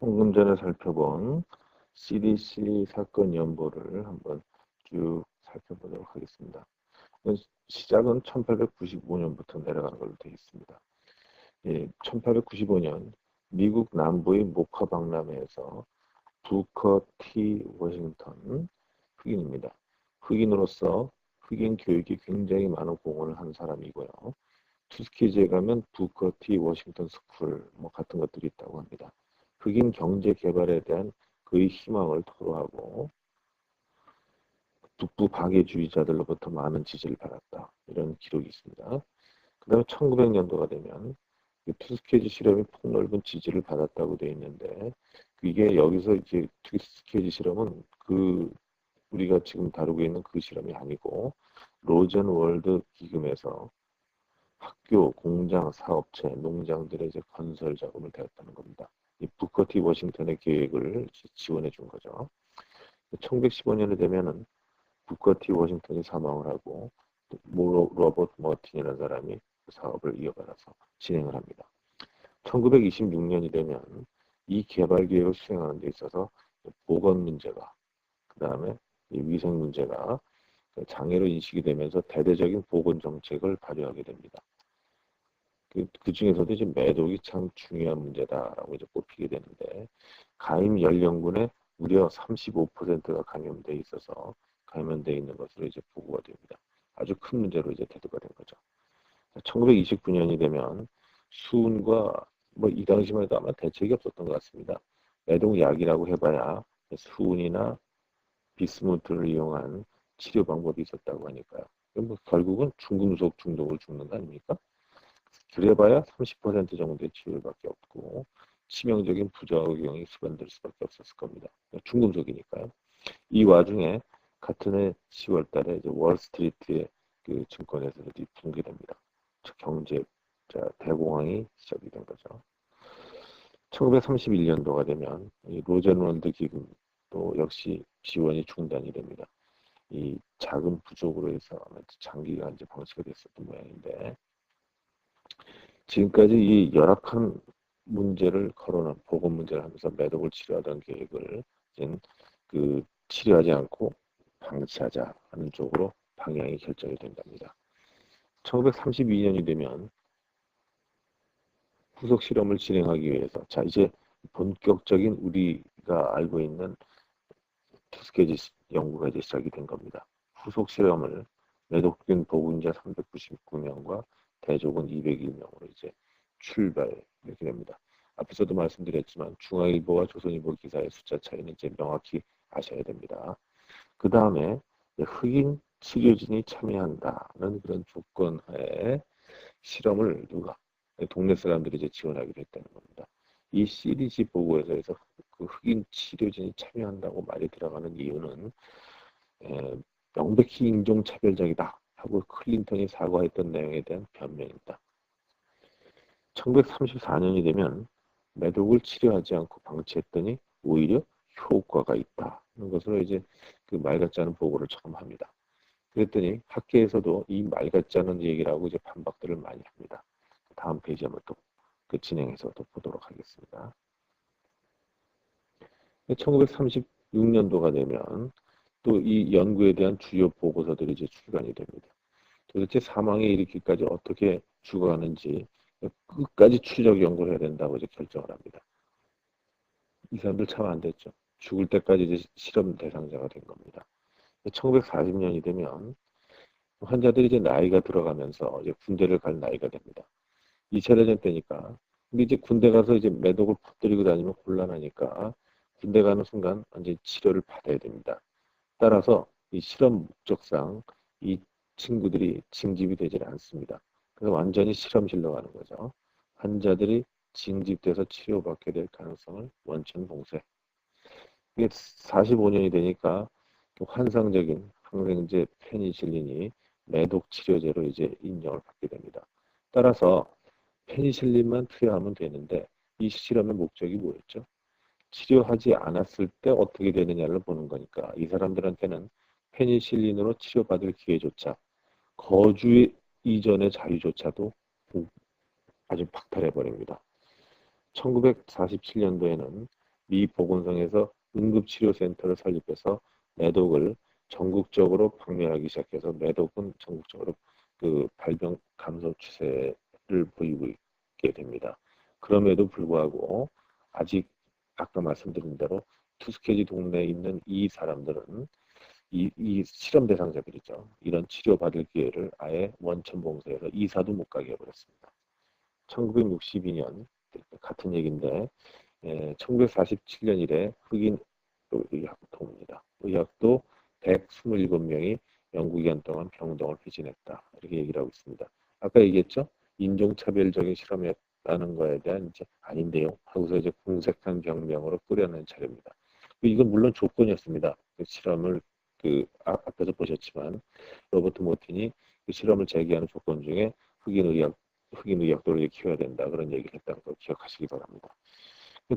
방금 전에 살펴본 CDC 사건 연보를 한번 쭉 살펴보도록 하겠습니다. 시작은 1895년부터 내려가는 걸로 되어 있습니다. 1895년 미국 남부의 모카 박람회에서 부커 T 워싱턴 흑인입니다. 흑인으로서 흑인 교육에 굉장히 많은 공헌을 한 사람이고요. 투스키즈에 가면 부커 T 워싱턴 스쿨 같은 것들이 있다고 합니다. 흑인 경제 개발에 대한 그의 희망을 토로하고 북부 박애주의자들로부터 많은 지지를 받았다. 이런 기록이 있습니다. 그 다음에 1900년도가 되면 투스케이지 실험이 폭넓은 지지를 받았다고 되어 있는데 이게 여기서 이제 투스케이지 실험은 우리가 지금 다루고 있는 그 실험이 아니고 로젠 월드 기금에서 학교, 공장, 사업체, 농장들의 이제 건설 작업을 되었다는 겁니다. 이 부커 T 워싱턴의 계획을 지원해 준 거죠. 1915년이 되면은 부커 T 워싱턴이 사망을 하고 로버트 머틴이라는 사람이 그 사업을 이어받아서 진행을 합니다. 1926년이 되면 이 개발 계획을 수행하는 데 있어서 보건 문제가, 그 다음에 위생 문제가 장애로 인식이 되면서 대대적인 보건 정책을 발휘하게 됩니다. 그 중에서도 이제 매독이 참 중요한 문제다라고 이제 꼽히게 되는데 가임 연령군의 무려 35%가 감염돼 있어서 감염돼 있는 것으로 이제 보고가 됩니다. 아주 큰 문제로 이제 대두가 된 거죠. 1929년이 되면 수은과 이 당시만 해도 아마 대책이 없었던 것 같습니다. 매독약이라고 해봐야 수은이나 비스무트를 이용한 치료 방법이 있었다고 하니까요. 결국은 중금속 중독을 죽는 거 아닙니까? 그래봐야 30% 정도의 치료밖에 없고 치명적인 부작용이 수반될 수밖에 없었을 겁니다. 중금속이니까요. 이 와중에 같은 해 10월 달에 월스트리트의 그 증권에서도 붕괴됩니다. 경제 대공황이 시작이 된 거죠. 1931년도가 되면 이 로젠월드 기금도 역시 지원이 중단이 됩니다. 이 자금 부족으로 해서 장기간 이제 방치가 됐었던 모양인데 지금까지 이 열악한 문제를 거론한 보건 문제를 하면서 매독을 치료하던 계획을 이제 치료하지 않고 방치하자 하는 쪽으로 방향이 결정이 된답니다. 1932년이 되면 후속 실험을 진행하기 위해서 이제 본격적인 우리가 알고 있는 투스케지 연구가 이제 시작이 된 겁니다. 후속 실험을 매독균 보균자 399명과 대조군 201명으로 이제 출발 이렇게 됩니다. 앞에서도 말씀드렸지만 중앙일보와 조선일보 기사의 숫자 차이는 이제 명확히 아셔야 됩니다. 그 다음에 흑인 치료진이 참여한다는 그런 조건하에 실험을 동네 사람들이 이제 지원하게 됐다는 겁니다. 이 CDC 보고에서 그 흑인 치료진이 참여한다고 말이 들어가는 이유는 명백히 인종차별적이다 하고 클린턴이 사과했던 내용에 대한 변명입니다. 1934년이 되면 매독을 치료하지 않고 방치했더니 오히려 효과가 있다는 것으로 이제 그 말 같지 않은 보고를 처음 합니다. 그랬더니 학계에서도 이 말 같지 않은 얘기를 하고 이제 반박들을 많이 합니다. 다음 페이지 한번 또 진행해서 또 보도록 하겠습니다. 1936년도가 되면 또 이 연구에 대한 주요 보고서들이 이제 출간이 됩니다. 도대체 사망에 이르기까지 어떻게 죽어가는지 끝까지 추적 연구를 해야 된다고 이제 결정을 합니다. 이 사람들 참 안 됐죠. 죽을 때까지 이제 실험 대상자가 된 겁니다. 1940년이 되면 환자들이 이제 나이가 들어가면서 이제 군대를 갈 나이가 됩니다. 2차 대전 때니까. 근데 이제 군대 가서 이제 매독을 퍼뜨리고 다니면 곤란하니까 군대 가는 순간 완전히 치료를 받아야 됩니다. 따라서 이 실험 목적상 이 친구들이 징집이 되질 않습니다. 그래서 완전히 실험실로 가는 거죠. 환자들이 징집돼서 치료받게 될 가능성을 원천 봉쇄. 이게 45년이 되니까 환상적인 항생제 페니실린이 매독 치료제로 이제 인정을 받게 됩니다. 따라서 페니실린만 투여하면 되는데 이 실험의 목적이 뭐였죠? 치료하지 않았을 때 어떻게 되느냐를 보는 거니까 이 사람들한테는 페니실린으로 치료받을 기회조차 거주 이전의 자유조차도 아주 박탈해버립니다. 1947년도에는 미 보건성에서 응급치료센터를 설립해서 매독을 전국적으로 박멸하기 시작해서 매독은 전국적으로 그 발병 감소 추세를 보이고 있게 됩니다. 그럼에도 불구하고 아직 아까 말씀드린 대로 투스케지 동네에 있는 이 사람들은 이 실험 대상자들이죠. 이런 치료받을 기회를 아예 원천봉쇄해서 이사도 못 가게 해버렸습니다. 1962년 같은 얘기인데 1947년 이래 흑인 의학통입니다. 의학도 127명이 연구기간 동안 병동을 회진했다. 이렇게 얘기를 하고 있습니다. 아까 얘기했죠? 인종차별적인 실험이었다는 거에 대한 이제 아닌데요. 하고서 이제 궁색한 병명으로 끌어낸 차례입니다. 이건 물론 조건이었습니다. 그 실험을 앞에서 보셨지만 로버트 모틴이 그 실험을 재개하는 조건 중에 흑인 의학도를 키워야 된다 그런 얘기를 했다는 걸 기억하시기 바랍니다.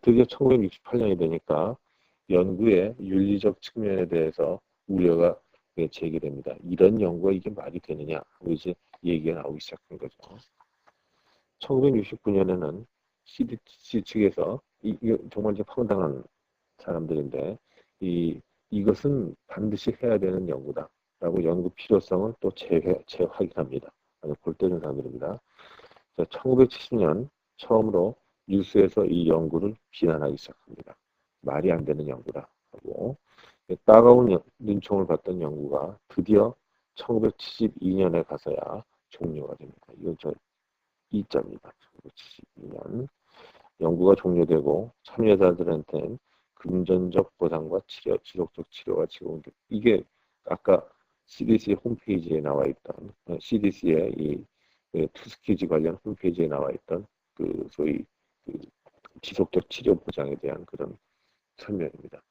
드디어 1968년이 되니까 연구의 윤리적 측면에 대해서 우려가 제기됩니다. 이런 연구가 이게 말이 되느냐 하고 이제 얘기가 나오기 시작한 거죠. 1969년에는 CDC 측에서 이게 정말 이제 황당한 사람들인데 이것은 반드시 해야 되는 연구다라고 연구 필요성을 또 재확인합니다. 아주 골 때리는 사람들입니다. 1970년 처음으로 뉴스에서 이 연구를 비난하기 시작합니다. 말이 안 되는 연구다 하고 따가운 눈총을 받던 연구가 드디어 1972년에 가서야 종료가 됩니다. 이건 저 2자입니다. 1972년 연구가 종료되고 참여자들한테는 금전적 보상과 지속적 치료가 제공돼. 이게 아까 CDC 홈페이지에 나와 있던 CDC의 이 투스키지 관련 홈페이지에 나와 있던 그 소위 그 지속적 치료 보장에 대한 그런 설명입니다.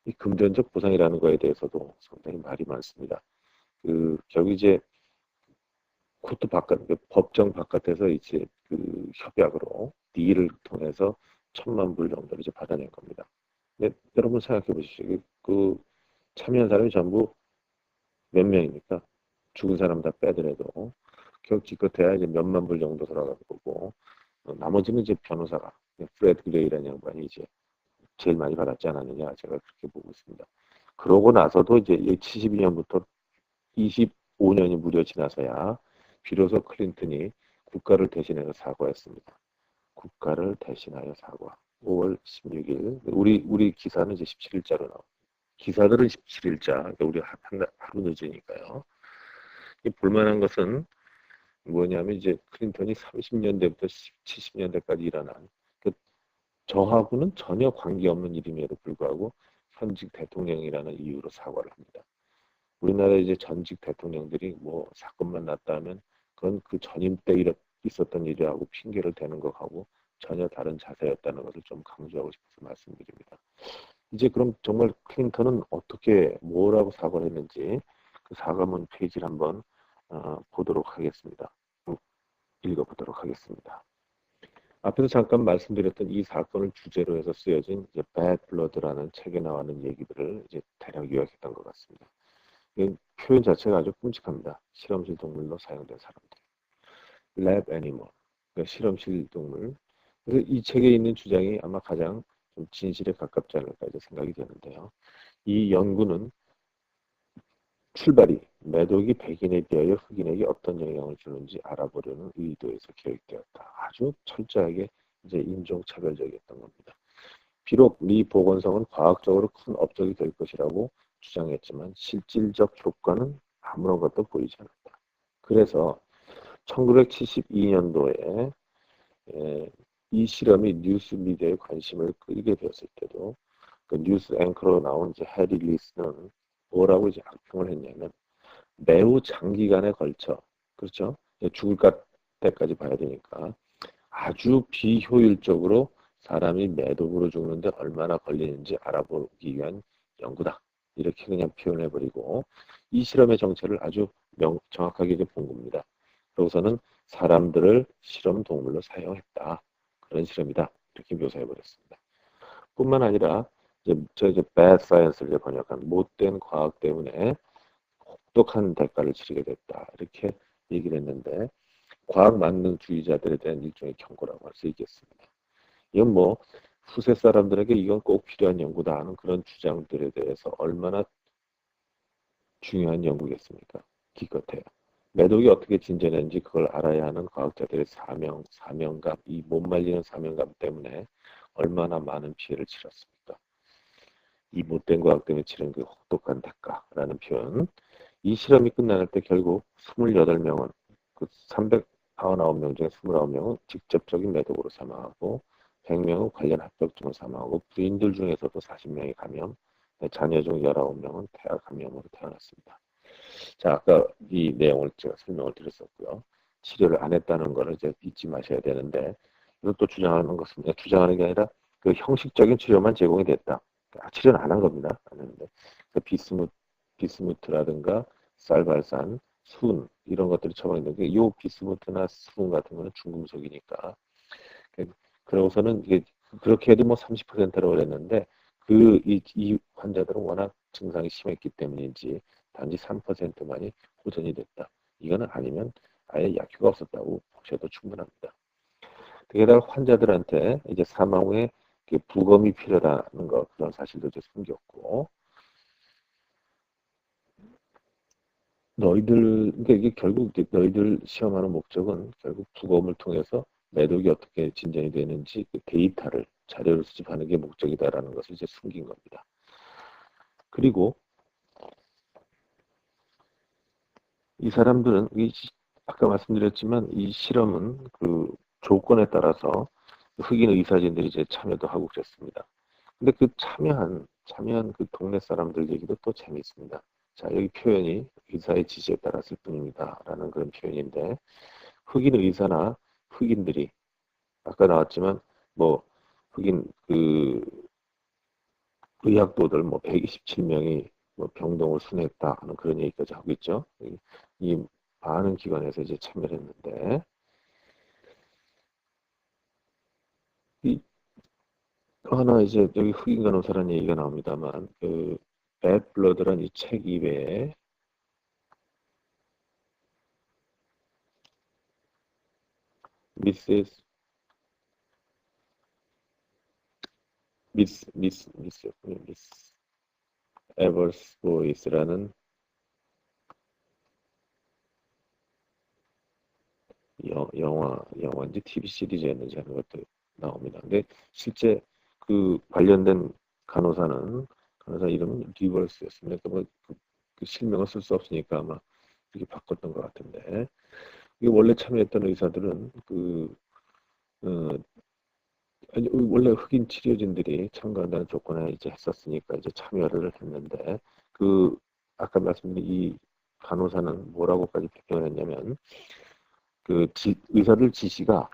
이 금전적 보상이라는 거에 대해서도 상당히 말이 많습니다. 결국 이제 코트 바깥, 법정 바깥에서 이제 협약으로 딜을 통해서 1,000만 불 정도를 이제 받아낸 겁니다. 근데 여러분 생각해 보십시오. 참여한 사람이 전부 몇 명입니까? 죽은 사람 다 빼더라도 결국 기껏해야 이제 몇만 불 정도 돌아갈 거고 나머지는 이제 변호사가 프레드 그레이라는 양반이 이제 제일 많이 받았지 않았느냐 제가 그렇게 보고 있습니다. 그러고 나서도 이제 72년부터 25년이 무려 지나서야 비로소 클린턴이 국가를 대신해서 사과했습니다. 국가를 대신하여 사과. 5월 16일 우리 기사는 이제 17일자로 나옵니다. 기사들은 17일자. 그러니까 우리 하루 늦으니까요. 볼만한 것은 뭐냐면 이제 클린턴이 30년대부터 70년대까지 일어난 저하고는 전혀 관계없는 일임에도 불구하고 현직 대통령이라는 이유로 사과를 합니다. 우리나라 이제 전직 대통령들이 뭐 사건만 났다면 그건 그 전임 때 있었던 일이라고 핑계를 대는 것하고 전혀 다른 자세였다는 것을 좀 강조하고 싶어서 말씀드립니다. 이제 그럼 정말 클린턴은 어떻게 뭐라고 사과를 했는지 그 사과문 페이지를 한번 보도록 하겠습니다. 읽어보도록 하겠습니다. 앞에서 잠깐 말씀드렸던 이 사건을 주제로 해서 쓰여진 이제 Bad Blood라는 책에 나오는 얘기들을 이제 대략 요약했던 것 같습니다. 이 표현 자체가 아주 끔찍합니다. 실험실 동물로 사용된 사람들. Lab Animal, 그러니까 실험실 동물. 그래서 이 책에 있는 주장이 아마 가장 좀 진실에 가깝지 않을까 이제 생각이 되는데요. 이 연구는 출발이 매독이 백인에 비하여 흑인에게 어떤 영향을 주는지 알아보려는 의도에서 계획되었다. 아주 철저하게 이제 인종차별적이었던 겁니다. 비록 미 보건성은 과학적으로 큰 업적이 될 것이라고 주장했지만 실질적 효과는 아무런 것도 보이지 않았다. 그래서 1972년도에 이 실험이 뉴스 미디어에 관심을 끌게 되었을 때도 그 뉴스 앵커로 나온 이제 해리 리스는 뭐라고 이제 악평을 했냐면 매우 장기간에 걸쳐 그렇죠? 죽을 때까지 봐야 되니까 아주 비효율적으로 사람이 매독으로 죽는데 얼마나 걸리는지 알아보기 위한 연구다. 이렇게 그냥 표현해버리고 이 실험의 정체를 아주 정확하게 이제 본 겁니다. 그러고서는 사람들을 실험 동물로 사용했다. 그런 실험이다. 이렇게 묘사해버렸습니다. 뿐만 아니라 이제 bad science를 번역한 못된 과학 때문에 혹독한 대가를 치르게 됐다. 이렇게 얘기를 했는데 과학 만능주의자들에 대한 일종의 경고라고 할 수 있겠습니다. 이건 뭐 수세 사람들에게 이건 꼭 필요한 연구다 하는 그런 주장들에 대해서 얼마나 중요한 연구겠습니까? 기껏해요. 매독이 어떻게 진전했는지 그걸 알아야 하는 과학자들의 사명감, 이 못 말리는 사명감 때문에 얼마나 많은 피해를 치렀습니까? 이 못된 과학 때문에 치른 그 혹독한 대가라는 표현. 이 실험이 끝날 때 결국 28명은 그 399명 중에 29명은 직접적인 매독으로 사망하고 100명은 관련 합병증으로 사망하고 부인들 중에서도 40명이 감염, 자녀 중 19명은 태아 감염으로 태어났습니다. 자, 아까 이 내용을 제가 설명을 드렸었고요. 치료를 안 했다는 거를 이제 잊지 마셔야 되는데 이것도 주장하는 것은 주장하는 게 아니라 그 형식적인 치료만 제공이 됐다. 치료는 안 한 겁니다. 안 했는데 그 비스무트라든가 쌀발산, 순 이런 것들이 처방했는데 이 비스무트나 순 같은 거는 중금속이니까 그러고서는 이게 그렇게 해도 뭐 30%라고 그랬는데 이 환자들은 워낙 증상이 심했기 때문인지 단지 3%만이 호전이 됐다. 이거는 아니면 아예 약효가 없었다고 보셔도 충분합니다. 게다가 환자들한테 이제 사망 후에 부검이 필요하다는 거 그런 사실도 이제 숨겼고 그러니까 이게 결국 너희들 시험하는 목적은 결국 부검을 통해서 매독이 어떻게 진전이 되는지 그 데이터를 자료를 수집하는 게 목적이다라는 것을 이제 숨긴 겁니다. 그리고 이 사람들은 아까 말씀드렸지만 이 실험은 그 조건에 따라서 흑인 의사진들이 이제 참여도 하고 그랬습니다. 근데 그 참여한 그 동네 사람들 얘기도 또 재미있습니다. 자, 여기 표현이 의사의 지시에 따랐을 뿐입니다. 라는 그런 표현인데, 흑인 의사나 흑인들이, 아까 나왔지만, 뭐, 흑인 그 의학도들 뭐 127명이 뭐 병동을 순회했다 하는 그런 얘기까지 하고 있죠. 이 많은 기관에서 이제 참여를 했는데, 이 하나 이제 여기 흑인 간호사라는 얘기가 나옵니다만, 그, Bad Blood라는 이 책 이외에 미세스 미스 에버스 보이스라는 영화인지 TV 시리즈였는지 하는 것도 나옵니다. 근데 실제 그 관련된 간호사 이름은 리버스였습니다. 그 실명을 쓸 수 없으니까 아마 이렇게 바꿨던 것 같은데 이게 원래 참여했던 의사들은 어, 아니, 원래 흑인 치료진들이 참가한다는 조건에 이제 했었으니까 이제 참여를 했는데 그 아까 말씀드린 이 간호사는 뭐라고까지 표현을 했냐면 의사들 지시가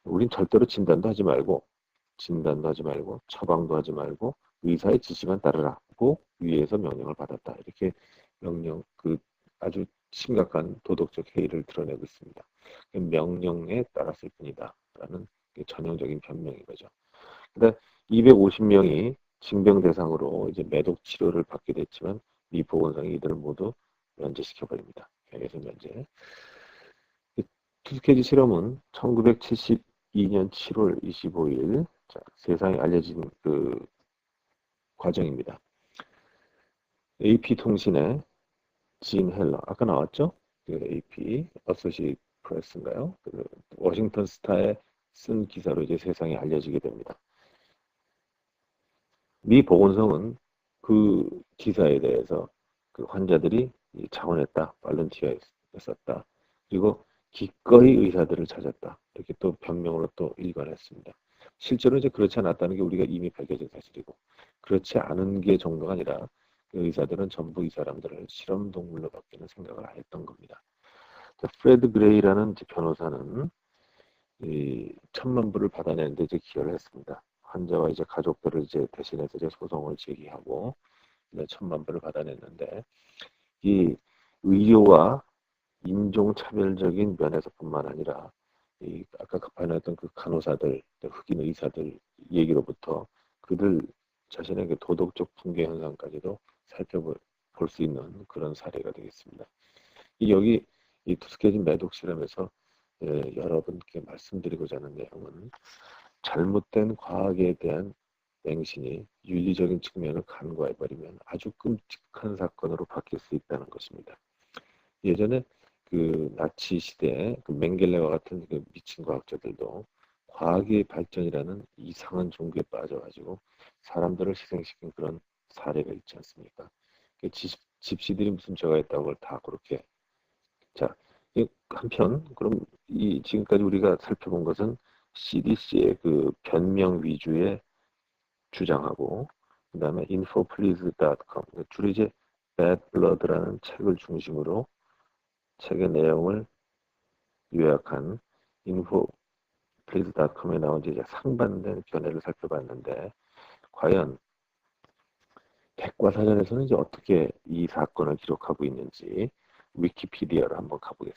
우린 절대로 진단도 하지 말고 처방도 하지 말고 의사의 지시만 따르라고 위에서 명령을 받았다. 이렇게 아주 심각한 도덕적 해이를 드러내고 있습니다. 명령에 따랐을 뿐이다. 라는 전형적인 변명인 거죠. 근데 250명이 징병 대상으로 이제 매독 치료를 받게 됐지만 미 보건성이 이들을 모두 면제시켜 버립니다. 병에서 면제. 투스케지 실험은 1972년 7월 25일 세상에 알려진 그 과정입니다. AP통신의 진 헬러 아까 나왔죠? 그 AP 어소시에이트 프레스인가요? 그 워싱턴 스타에 쓴 기사로 이제 세상에 알려지게 됩니다. 미 보건성은 그 기사에 대해서 그 환자들이 자원했다, 발런티어했었다. 그리고 기꺼이 의사들을 찾았다. 이렇게 또 변명으로 또 일관했습니다. 실제로 이제 그렇지 않았다는 게 우리가 이미 밝혀진 사실이고, 그렇지 않은 게 정도가 아니라 그 의사들은 전부 이 사람들을 실험 동물로 바뀌는 생각을 했던 겁니다. 프레드 그레이라는 변호사는 이 1,000만 불을 받아내는데 이제 기여를 했습니다. 환자와 이제 가족들을 이제 대신해서 이제 소송을 제기하고 1,000만 불을 받아냈는데 이 의료와 인종차별적인 면에서뿐만 아니라 이 아까 발언했던 그 간호사들, 흑인 의사들 얘기로부터 그들 자신의 그 도덕적 붕괴 현상까지도 살펴볼 수 있는 그런 사례가 되겠습니다. 여기 이 투스케진 매독 실험에서 여러분께 말씀드리고자 하는 내용은 잘못된 과학에 대한 맹신이 윤리적인 측면을 간과해버리면 아주 끔찍한 사건으로 바뀔 수 있다는 것입니다. 예전에 그 나치 시대 그 맹겔레와 같은 그 미친 과학자들도 과학의 발전이라는 이상한 종교에 빠져가지고 사람들을 희생시킨 그런 사례가 있지 않습니까? 그 집시들이 무슨 죄가 있다고 그걸 다 그렇게. 자, 한편 그럼 이 지금까지 우리가 살펴본 것은 CDC의 그 변명 위주의 주장하고 그다음에 infoplease.com 주로 이제 Bad Blood라는 책을 중심으로 책의 내용을 요약한 infoplease.com에 나온 이제 상반된 견해를 살펴봤는데 과연 백과사전에서는 이제 어떻게 이 사건을 기록하고 있는지 위키피디아로 한번 가보겠습니다.